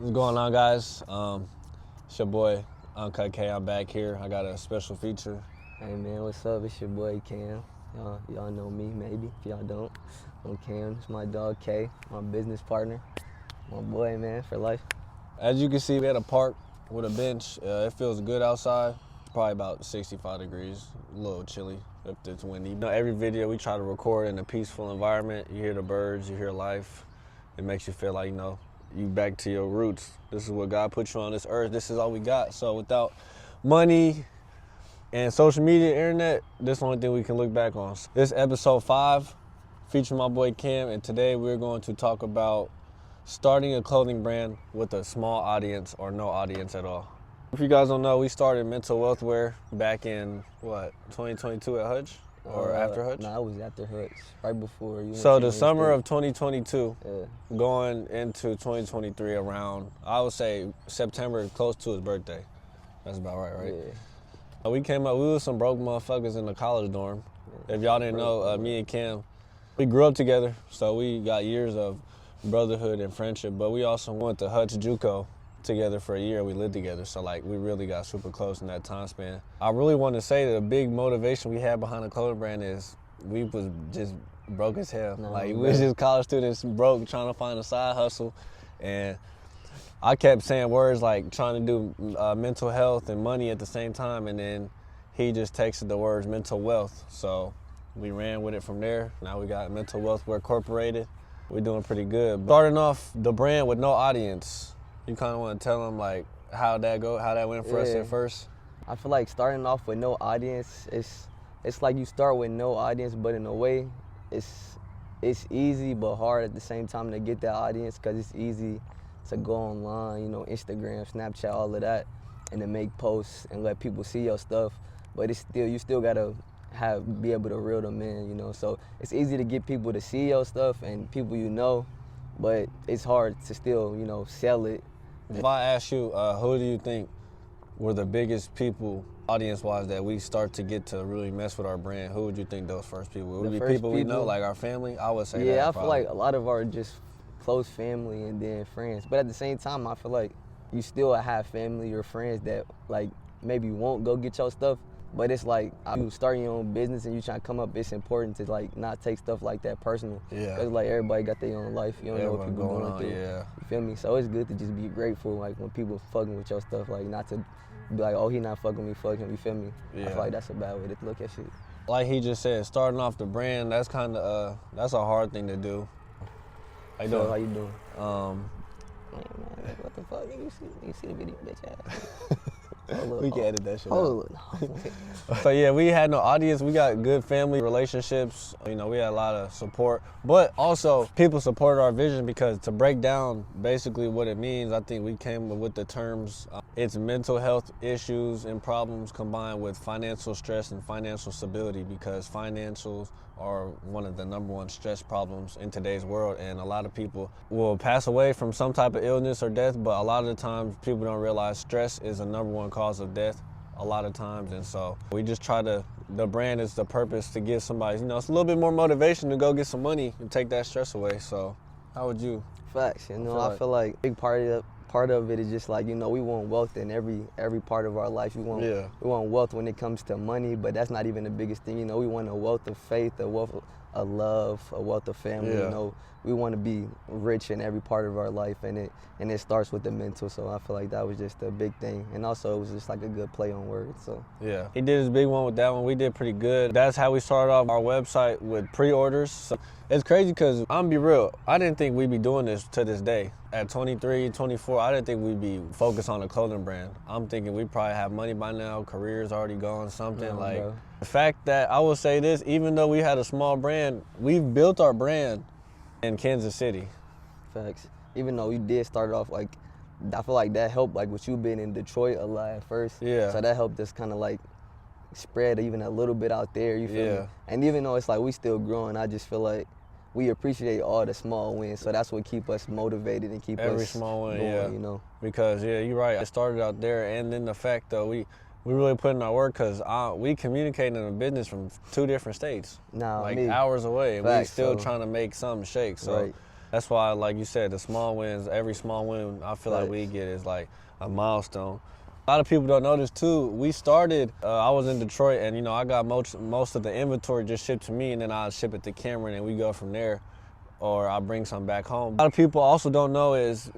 What's going on, guys? It's your boy, Uncut K. I'm back here. I got a special feature. Hey man, what's up? It's your boy Cam. Y'all know me maybe. If y'all don't, I'm Cam. It's my dog K, my business partner, my boy man for life. As you can see, we at a park with a bench. It feels good outside. Probably about 65 degrees, a little chilly if it's windy. Every video we try to record in a peaceful environment. You hear the birds, you hear life. It makes you feel like, you back to your roots. This is what God put you on this earth. This is all we got. So without money and social media, internet, this is the only thing we can look back on. This is episode 5, featuring my boy Cam, and today we're going to talk about starting a clothing brand with a small audience or no audience at all. If you guys don't know, we started Mental Wealth Wear back in, 2022 at Hutch? Or after Hutch? Nah, I was after Hutch, right before you. So the summer of 2022, yeah. going into 2023 around, I would say September, close to his birthday. That's about right? Yeah. We came up, we was some broke motherfuckers in the college dorm. Yeah. If y'all didn't know, me and Cam, we grew up together, so we got years of brotherhood and friendship, but we also went to Hutch JUCO together for a year. We lived together, so we really got super close in that time span. I really want to say that a big motivation we had behind the clothing brand is we was just broke as hell. We was just college students broke trying to find a side hustle, and I kept saying words like trying to do mental health and money at the same time, and then he just texted the words mental wealth. So we ran with it from there. Now we got Mental Wealth Wear Incorporated. We're doing pretty good. Starting off the brand with no audience, you kind of want to tell them how that went for us at first? I feel like starting off with no audience, it's like you start with no audience, but in a way, it's easy but hard at the same time to get that audience, because it's easy to go online, Instagram, Snapchat, all of that, and to make posts and let people see your stuff. But you still gotta be able to reel them in, So it's easy to get people to see your stuff and people but it's hard to still, sell it. If I ask you, who do you think were the biggest people, audience-wise, that we start to get to really mess with our brand? Who would you think those first people would be? People we know, like our family? I would say that. Yeah, I probably. feel like a lot of our just close family and then friends. But at the same time, I feel like you still have family or friends that maybe won't go get your stuff. But it's you starting your own business and you trying to come up, it's important to not take stuff like that personal. Yeah. Because everybody got their own life. You don't know what people going through. Yeah. You feel me? So it's good to just be grateful when people fucking with your stuff, not to be like, oh, he not fucking with me, fuck him, you feel me? Yeah. I feel like that's a bad way to look at shit. Like he just said, starting off the brand, that's kind of, that's a hard thing to do. How you doing? How you doing? Man, What the fuck? You see the video, bitch ass. We can edit that shit out. So yeah, we had no audience. We got good family relationships. We had a lot of support, but also people supported our vision, because to break down basically what it means, I think we came with the terms. It's mental health issues and problems combined with financial stress and financial stability, because financials are one of the #1 stress problems in today's world, and a lot of people will pass away from some type of illness or death, but a lot of the times people don't realize stress is a #1 cause of death a lot of times. And so we just the brand is the purpose to give somebody, it's a little bit more motivation to go get some money and take that stress away. So how would you? Facts, I feel like big part of it is just we want wealth in every part of our life. We want wealth when it comes to money, but that's not even the biggest thing. We want a wealth of faith, a wealth of love, a wealth of family. Yeah. We want to be rich in every part of our life, and it starts with the mental. So I feel like that was just a big thing, and also it was just a good play on words. So yeah, he did his big one with that one. We did pretty good. That's how we started off our website with pre-orders. So it's crazy because I'm gonna be real, I didn't think we'd be doing this to this day. At 23, 24, I didn't think we'd be focused on a clothing brand. I'm thinking we probably have money by now, careers already gone, something bro. The fact that I will say this, even though we had a small brand, we've built our brand in Kansas City. Facts. Even though you did start off I feel like that helped with you being in Detroit a lot at first. Yeah. So that helped us kind of spread even a little bit out there, you feel me? And even though it's we still growing, I just feel like we appreciate all the small wins, so that's what keep us motivated and keep every us small win, going, Because you're right. It started out there, and then the fact though we really put in our work, because we communicate in a business from 2 different states, hours away, and we still trying to make something shake. So right. That's why, like you said, the small wins, every small win I feel like we Facts. get is like a milestone. A lot of people don't know this too. We started, I was in Detroit, and I got most of the inventory just shipped to me, and then I'll ship it to Cameron and we go from there, or I'll bring some back home. A lot of people also don't know is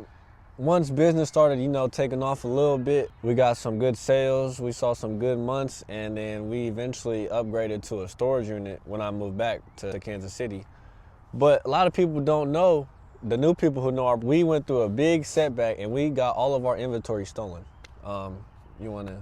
once business started, taking off a little bit, we got some good sales, we saw some good months, and then we eventually upgraded to a storage unit when I moved back to Kansas City. But a lot of people don't know, the new people who know, we went through a big setback and we got all of our inventory stolen. You want to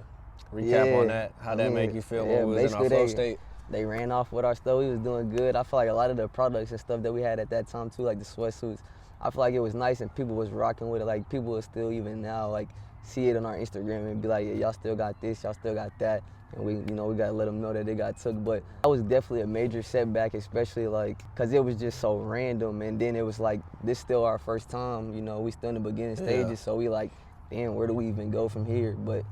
recap on that? How that make you feel when we was in our flow state? They ran off with our stuff. We was doing good. I feel like a lot of the products and stuff that we had at that time too, like the sweatsuits, I feel like it was nice and people was rocking with it. Like people will still even now like see it on our Instagram and be like, yeah, y'all still got this, y'all still got that. And we gotta let them know that they got took. But that was definitely a major setback, especially like, cause it was just so random. And then it was like, this still our first time, we still in the beginning stages. So we like, damn, where do we even go from here? But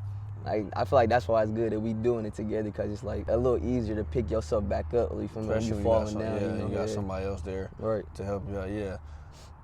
like, I feel like that's why it's good that we doing it together, cause it's like a little easier to pick yourself back up, when you're falling down. You got somebody else there to help you out. Yeah.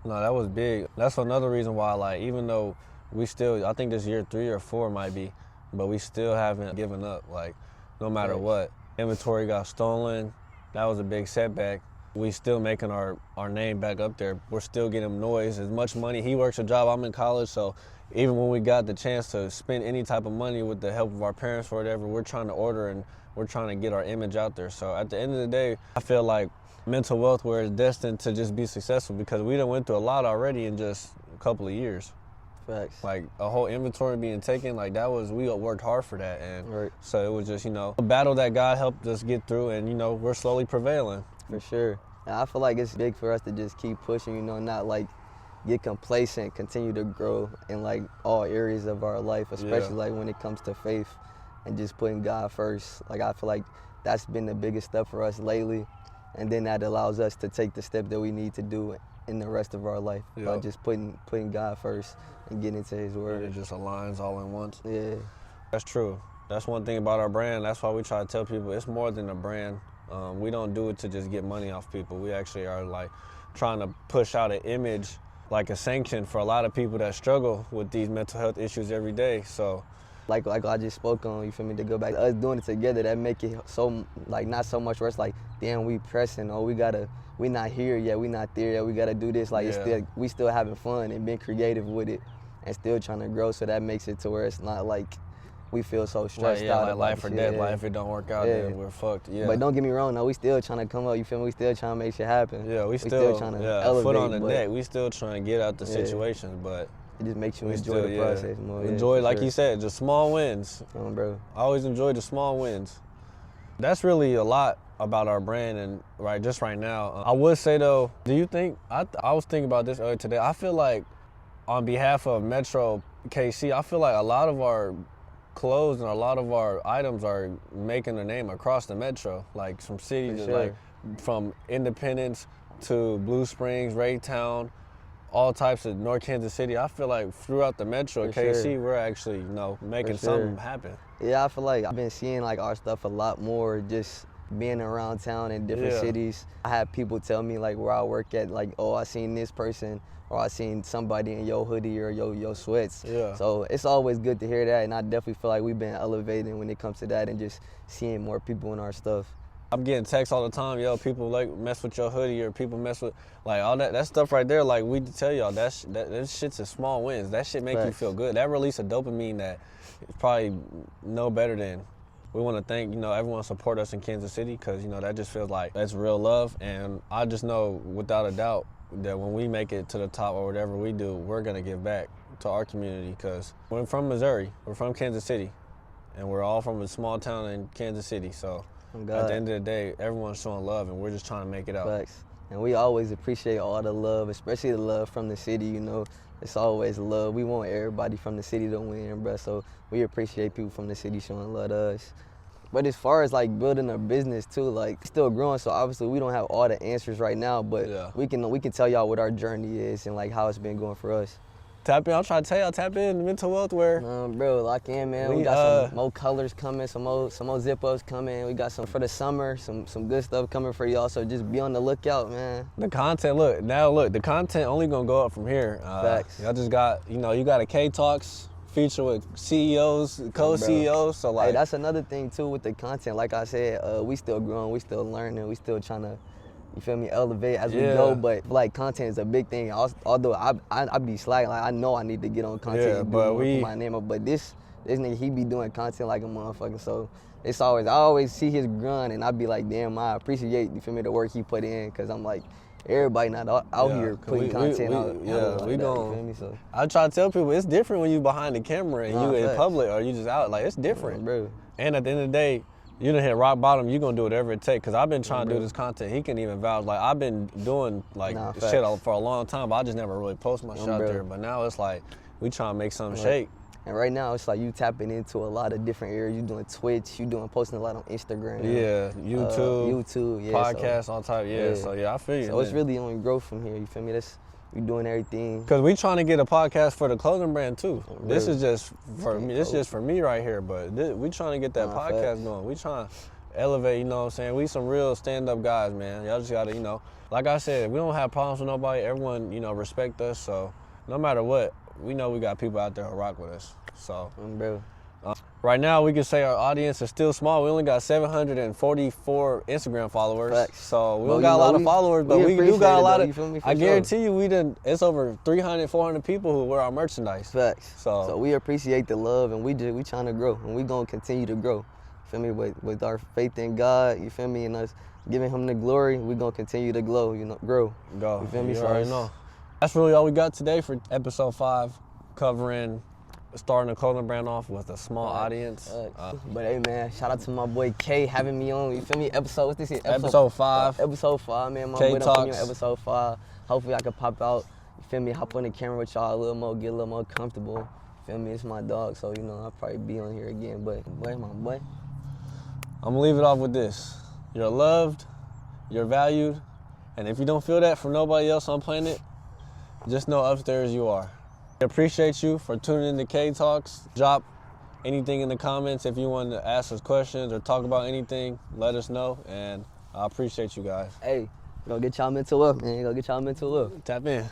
No, that was big. That's another reason why, like, even though we still, I think this year 3 or 4 might be, but we still haven't given up. Like, no matter what, inventory got stolen. That was a big setback. We still making our name back up there. We're still getting noise. As much money, he works a job, I'm in college, so even when we got the chance to spend any type of money with the help of our parents or whatever, we're trying to order and we're trying to get our image out there. So at the end of the day, I feel like mental wealth wear is destined to just be successful because we done went through a lot already in just a couple of years. Facts. Like a whole inventory being taken, like that was, we worked hard for that. And so it was just, a battle that God helped us get through, and we're slowly prevailing. For sure. And I feel like it's big for us to just keep pushing, not like get complacent, continue to grow in like all areas of our life, especially like when it comes to faith and just putting God first. Like I feel like that's been the biggest step for us lately. And then that allows us to take the step that we need to do in the rest of our life by just putting God first and getting into His Word. It just aligns all in once. Yeah. That's true. That's one thing about our brand. That's why we try to tell people it's more than a brand. We don't do it to just get money off people. We actually are like trying to push out an image, like a sanction for a lot of people that struggle with these mental health issues every day. So like I just spoke on, you feel me, to go back, us doing it together, that make it so, like, not so much where it's like, damn, we pressing, or we not here yet, we not there yet, we gotta do this. Like, we still having fun and being creative with it and still trying to grow, so that makes it to where it's not like we feel so stressed out. Like life or death, like if it don't work out, then we're fucked. But don't get me wrong, though, we still trying to come up, you feel me, we still trying to make shit happen. Yeah, we still trying to elevate. Foot on the neck, we still trying to get out the situations, but it just makes you enjoy the process more. Enjoy, like you said, just small wins. Bro. I always enjoy the small wins. That's really a lot about our brand, and just right now. I would say though, do you think, I was thinking about this earlier today, I feel like on behalf of Metro KC, I feel like a lot of our clothes and a lot of our items are making a name across the Metro, like from cities, like from Independence to Blue Springs, Raytown, all types of North Kansas City. I feel like throughout the Metro, KC, we're actually, making something happen. Yeah, I feel like I've been seeing like our stuff a lot more just being around town in different cities. I have people tell me like where I work at, like, oh, I seen this person, or I seen somebody in your hoodie or your sweats. So it's always good to hear that, and I definitely feel like we've been elevating when it comes to that and just seeing more people in our stuff. I'm getting texts all the time, people like mess with your hoodie, or people mess with like all that stuff right there. Like we tell y'all, that shit's a small wins. That shit make you feel good. That release of dopamine that is probably no better than. We want to thank everyone support us in Kansas City, because that just feels like that's real love, and I just know without a doubt that when we make it to the top or whatever we do, we're gonna give back to our community, because we're from Missouri, we're from Kansas City, and we're all from a small town in Kansas City. So at the end of the day, everyone's showing love, and we're just trying to make it out. Facts. And we always appreciate all the love, especially the love from the city. It's always love. We want everybody from the city to win, bro. So we appreciate people from the city showing love to us. But as far as like building a business too, like still growing. So obviously we don't have all the answers right now, but we can tell y'all what our journey is and like how it's been going for us. Tap in. I'm trying to tell y'all, tap in mental wealth wear. Bro, lock in, man. We got some more colors coming, some more zip-ups coming. We got some for the summer, some good stuff coming for y'all. So just be on the lookout, man. The content, look, the content only gonna go up from here. Facts. Y'all just got, you got a K-Talks feature with CEOs, co-CEOs. So like, hey, that's another thing too with the content. Like I said, we still growing, we still learning, we still trying to, you feel me, elevate as we go. But like content is a big thing. Although I be slacking, like I know I need to get on content and do more for my name up. But this nigga, he be doing content like a motherfucker. So it's I always see his grind and I be like, damn, I appreciate, you feel me, the work he put in, cause I'm like, everybody not out here putting content out. We gon'. So I try to tell people it's different when you behind the camera and you in public or you just out. Like it's different, bro. And at the end of the day, you done hit rock bottom. You gonna do whatever it takes. Cause I've been trying to do this content. He can even vouch. Like I've been doing like shit for a long time, but I just never really post my shit out there. But now it's like we trying to make something shake. And right now, it's like you tapping into a lot of different areas. You doing Twitch, you posting a lot on Instagram. Yeah, YouTube, podcasts, so, all type. So I feel you. So it's really only growth from here. You feel me? We doing everything. Cause we trying to get a podcast for the clothing brand too. This is just for me. This is just for me right here. But we trying to get that podcast going. We trying to elevate. You know what I'm saying? We some real stand-up guys, man. Y'all just gotta, like I said, we don't have problems with nobody. Everyone, respect us. So no matter what, we know we got people out there who rock with us. So, right now we can say our audience is still small. We only got 744 Instagram followers. Facts. So we don't got a lot of followers, but we do got a lot of. I guarantee you, it's over 300, 400 people who wear our merchandise. Facts. So we appreciate the love, and we trying to grow, and we gonna continue to grow. You feel me? With our faith in God, you feel me, and us giving Him the glory, we gonna continue to grow. Go. You feel me? You already know. That's really all we got today for episode 5, covering starting a clothing brand off with a small audience. But hey, man, shout out to my boy K having me on. You feel me? What's this? Episode 5. Episode 5, man. My boy done put me on episode 5. Hopefully I can pop out. You feel me? Hop on the camera with y'all a little more, get a little more comfortable. You feel me? It's my dog, so I'll probably be on here again. But boy, my boy. I'm gonna leave it off with this. You're loved, you're valued, and if you don't feel that from nobody else on planet, just know upstairs you are. I appreciate you for tuning in to K-Talks. Drop anything in the comments if you want to ask us questions or talk about anything. Let us know, and I appreciate you guys. Hey, go get y'all mental up, man. Go get y'all mental up. Tap in.